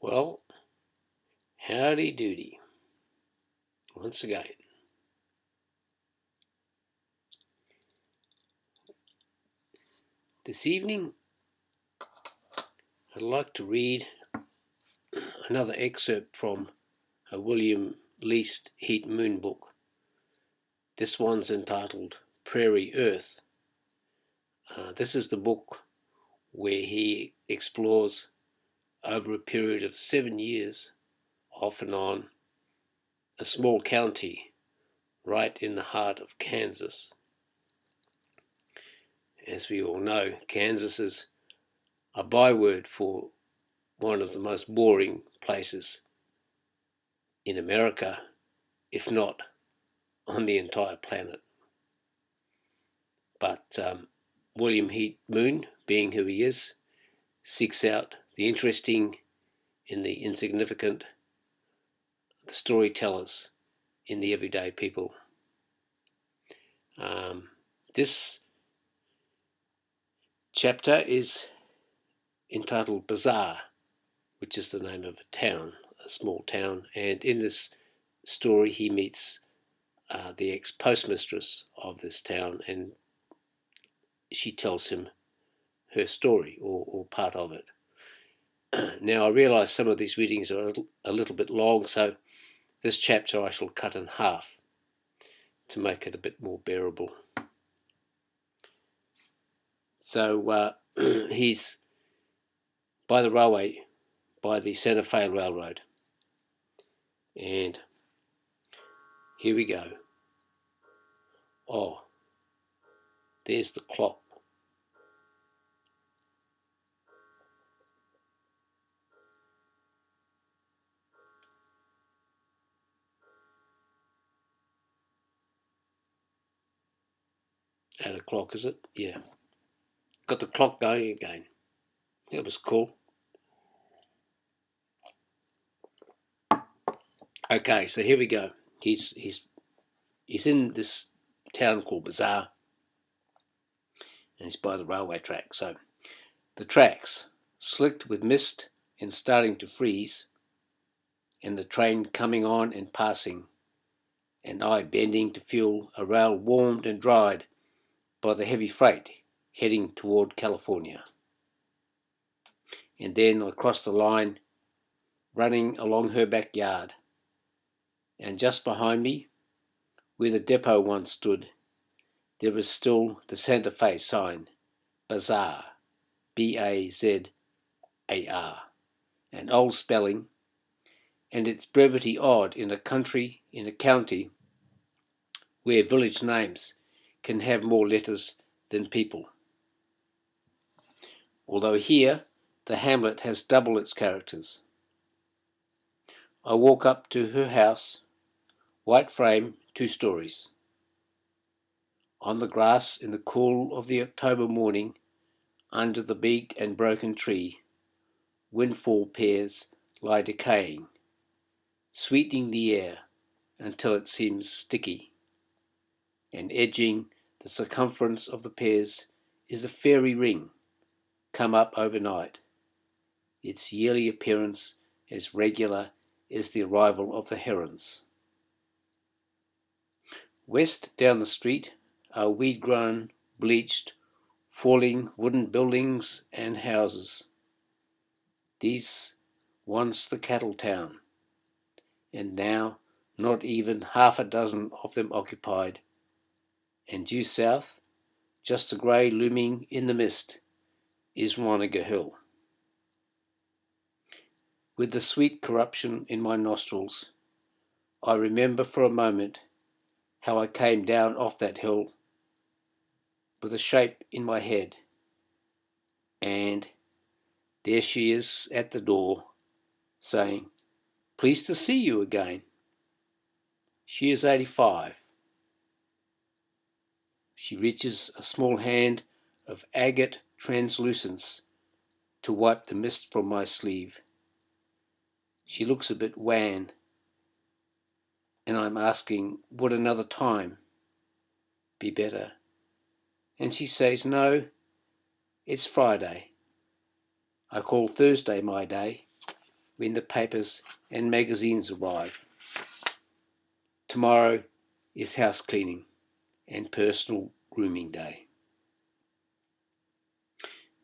Well, howdy doody, once again. This evening, I'd like to read another excerpt from a William Least Heat Moon book. This one's entitled Prairie Earth. This is the book where he explores over a period of 7 years, off and on, a small county right in the heart of Kansas. As we all know, Kansas is a byword for one of the most boring places in America, if not on the entire planet. But William Heat Moon, being who he is, seeks out the interesting in the insignificant, the storytellers in the everyday people. This chapter is entitled Bazaar, which is the name of a town, a small town, and in this story he meets the ex-postmistress of this town, and she tells him her story, or part of it. Now, I realise some of these readings are a little bit long, so this chapter I shall cut in half to make it a bit more bearable. So he's by the railway, by the Santa Fe Railroad, and here we go. Oh, there's the clock. At a clock, is it? Yeah. Got the clock going again. That was cool. Okay, so here we go. He's in this town called Bazaar, and he's by the railway track. So the tracks, slicked with mist and starting to freeze, and the train coming on and passing, and I bending to feel a rail warmed and dried by the heavy freight heading toward California. And then I crossed the line, running along her backyard, and just behind me, where the depot once stood, there was still the Santa Fe sign, Bazaar, B-A-Z-A-R, an old spelling, and its brevity odd in a county where village names can have more letters than people. Although here, the hamlet has double its characters. I walk up to her house, white frame, 2 stories. On the grass in the cool of the October morning, under the big and broken tree, windfall pears lie decaying, sweetening the air until it seems sticky, and edging the circumference of the pears is a fairy ring, come up overnight, its yearly appearance as regular as the arrival of the herons. West down the street are weed-grown, bleached, falling wooden buildings and houses. These once the cattle town, and now not even half a dozen of them occupied, and due south, just a grey looming in the mist, is Wanaka Hill. With the sweet corruption in my nostrils, I remember for a moment how I came down off that hill with a shape in my head, and there she is at the door, saying, "Pleased to see you again." She is 85. She reaches a small hand of agate translucence to wipe the mist from my sleeve. She looks a bit wan, and I'm asking, would another time be better? And she says, no, it's Friday. I call Thursday my day, when the papers and magazines arrive. Tomorrow is house cleaning and personal grooming day.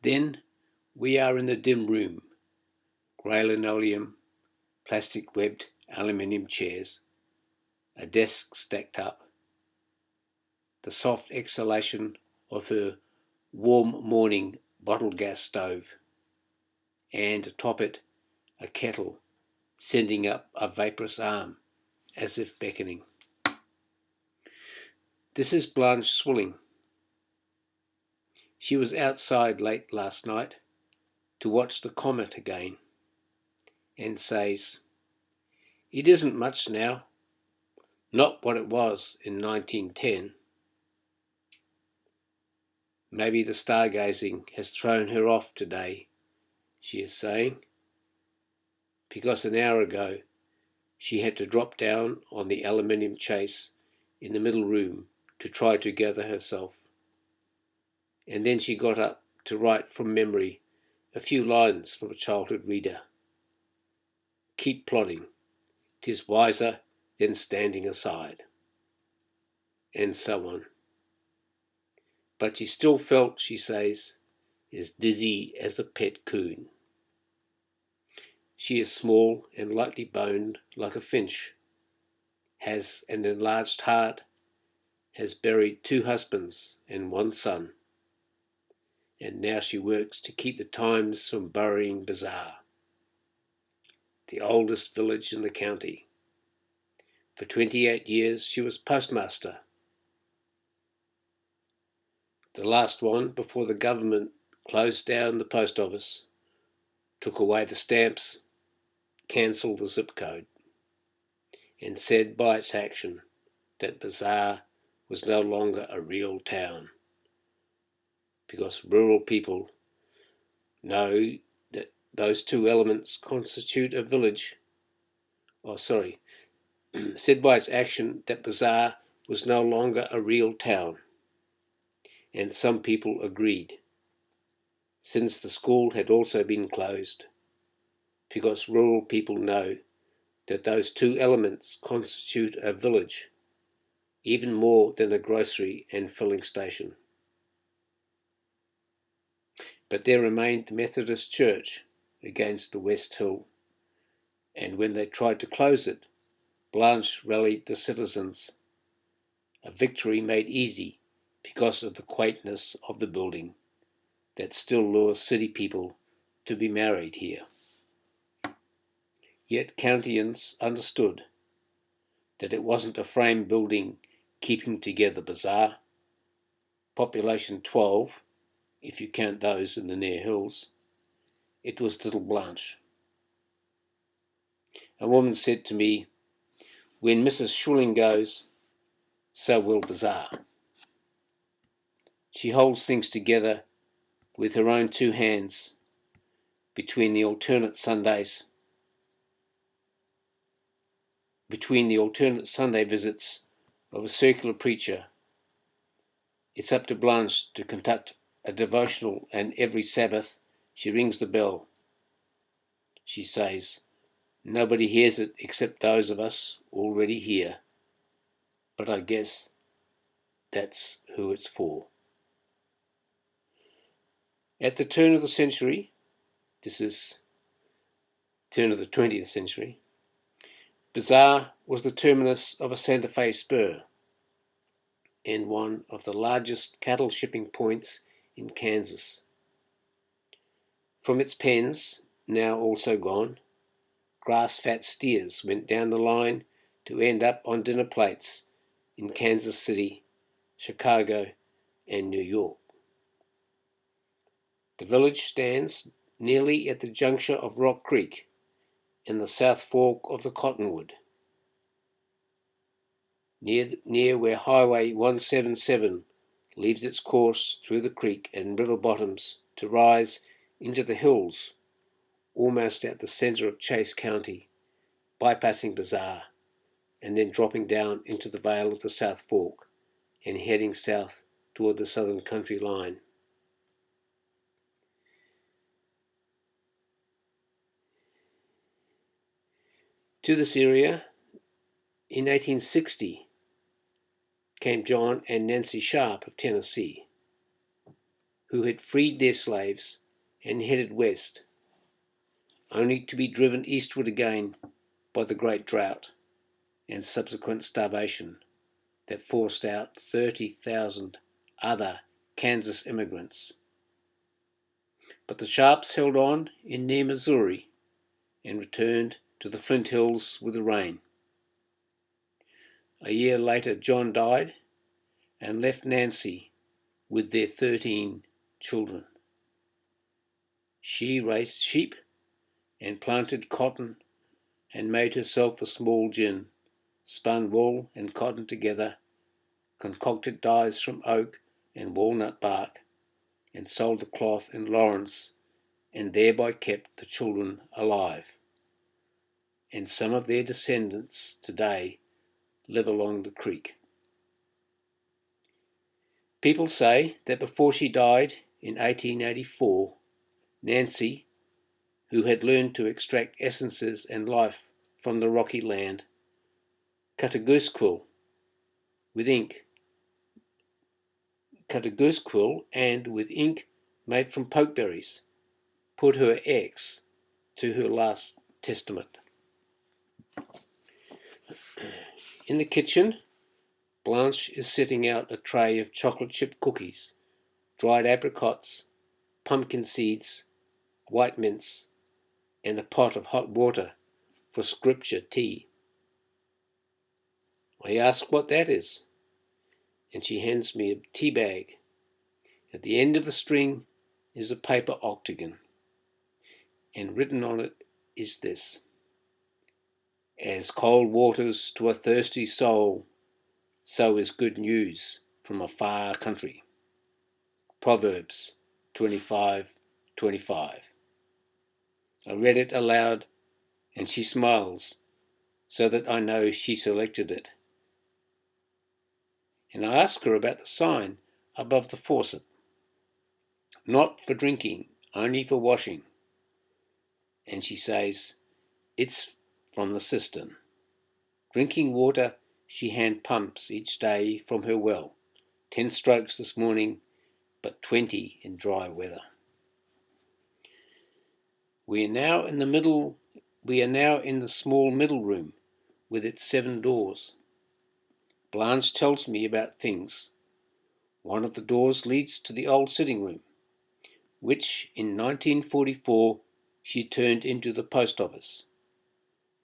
Then we are in the dim room, grey linoleum, plastic webbed aluminium chairs, a desk stacked up, the soft exhalation of her warm morning bottle gas stove, and atop it a kettle sending up a vaporous arm as if beckoning. This is Blanche Swilling. She was outside late last night to watch the comet again, and says, "It isn't much now, not what it was in 1910. Maybe the stargazing has thrown her off today," she is saying, because an hour ago she had to drop down on the aluminium chase in the middle room to try to gather herself. And then she got up to write from memory a few lines from a childhood reader. "Keep plodding, 'tis wiser than standing aside," and so on. But she still felt, she says, as dizzy as a pet coon. She is small and lightly boned like a finch, has an enlarged heart, has buried 2 husbands and 1 son, and now she works to keep the Times from burying Bazaar, the oldest village in the county. For 28 years she was postmaster, the last one before the government closed down the post office, took away the stamps, cancelled the zip code, and said by its action that Bazaar was no longer a real town, because rural people know that those 2 elements constitute a village. Said by its action that Bazaar was no longer a real town, and some people agreed, since the school had also been closed, because rural people know that those 2 elements constitute a village, even more than a grocery and filling station. But there remained the Methodist Church against the West Hill, and when they tried to close it, Blanche rallied the citizens, a victory made easy because of the quaintness of the building that still lures city people to be married here. Yet Countians understood that it wasn't a frame building keeping together Bazaar, population 12, if you count those in the near hills. It was little Blanche. A woman said to me, "When Mrs. Schulling goes, so will Bazaar." She holds things together with her own 2 hands between the alternate Sunday visits of a circular preacher. It's up to Blanche to conduct a devotional, and every Sabbath she rings the bell. She says, "Nobody hears it except those of us already here, but I guess that's who it's for." At the turn of the century, this is turn of the 20th century, Bazaar was the terminus of a Santa Fe spur and one of the largest cattle shipping points in Kansas. From its pens, now also gone, grass-fat steers went down the line to end up on dinner plates in Kansas City, Chicago, and New York. The village stands nearly at the juncture of Rock Creek and the South Fork of the Cottonwood, near where Highway 177 leaves its course through the creek and river bottoms to rise into the hills, almost at the center of Chase County, bypassing Bazaar, and then dropping down into the vale of the South Fork and heading south toward the southern country line. To this area, in 1860, came John and Nancy Sharp of Tennessee, who had freed their slaves and headed west, only to be driven eastward again by the Great Drought and subsequent starvation that forced out 30,000 other Kansas immigrants. But the Sharps held on in near Missouri and returned to the Flint Hills with the rain. A year later, John died and left Nancy with their 13 children. She raised sheep and planted cotton and made herself a small gin, spun wool and cotton together, concocted dyes from oak and walnut bark, and sold the cloth in Lawrence, and thereby kept the children alive. And some of their descendants today live along the creek. People say that before she died in 1884, Nancy, who had learned to extract essences and life from the rocky land, cut a goose quill and with ink made from pokeberries, put her X to her last testament. In the kitchen, Blanche is setting out a tray of chocolate chip cookies, dried apricots, pumpkin seeds, white mints, and a pot of hot water for scripture tea. I ask what that is, and she hands me a tea bag. At the end of the string is a paper octagon, and written on it is this: "As cold waters to a thirsty soul, so is good news from a far country." Proverbs 25:25. I read it aloud, and she smiles, so that I know she selected it. And I ask her about the sign above the faucet. Not for drinking, only for washing. And she says, it's from the cistern. Drinking water she hand pumps each day from her well. 10 strokes this morning, but 20 in dry weather. We are now in the small middle room with its 7 doors. Blanche tells me about things. One of the doors leads to the old sitting room, which in 1944 she turned into the post office.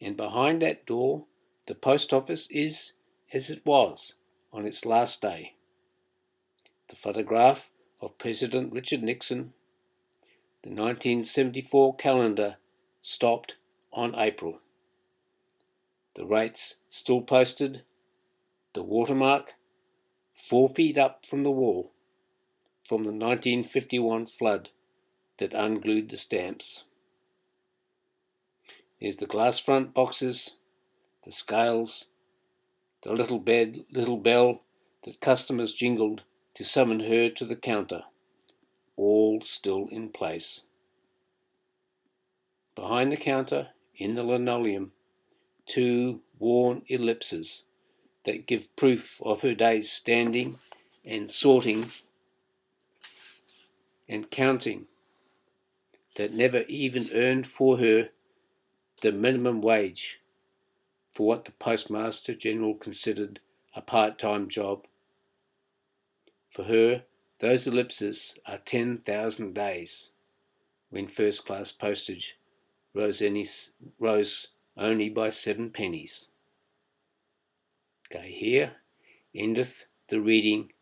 And behind that door, the post office is as it was on its last day. The photograph of President Richard Nixon, the 1974 calendar stopped on April. The rates still posted, the watermark 4 feet up from the wall, from the 1951 flood that unglued the stamps. There's the glass front boxes, the scales, the little bell that customers jingled to summon her to the counter, all still in place. Behind the counter, in the linoleum, 2 worn ellipses that give proof of her days standing and sorting and counting, that never even earned for her the minimum wage for what the Postmaster General considered a part-time job. For her, those ellipses are 10,000 days, when first-class postage rose only by 7 pennies. Okay, here endeth the reading.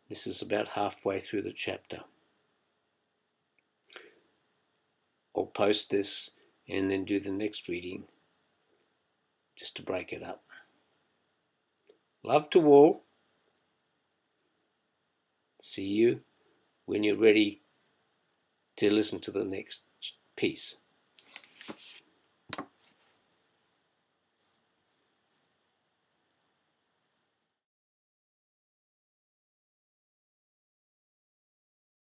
This is about halfway through the chapter. I'll post this and then do the next reading, just to break it up. Love to all. See you when you're ready to listen to the next piece.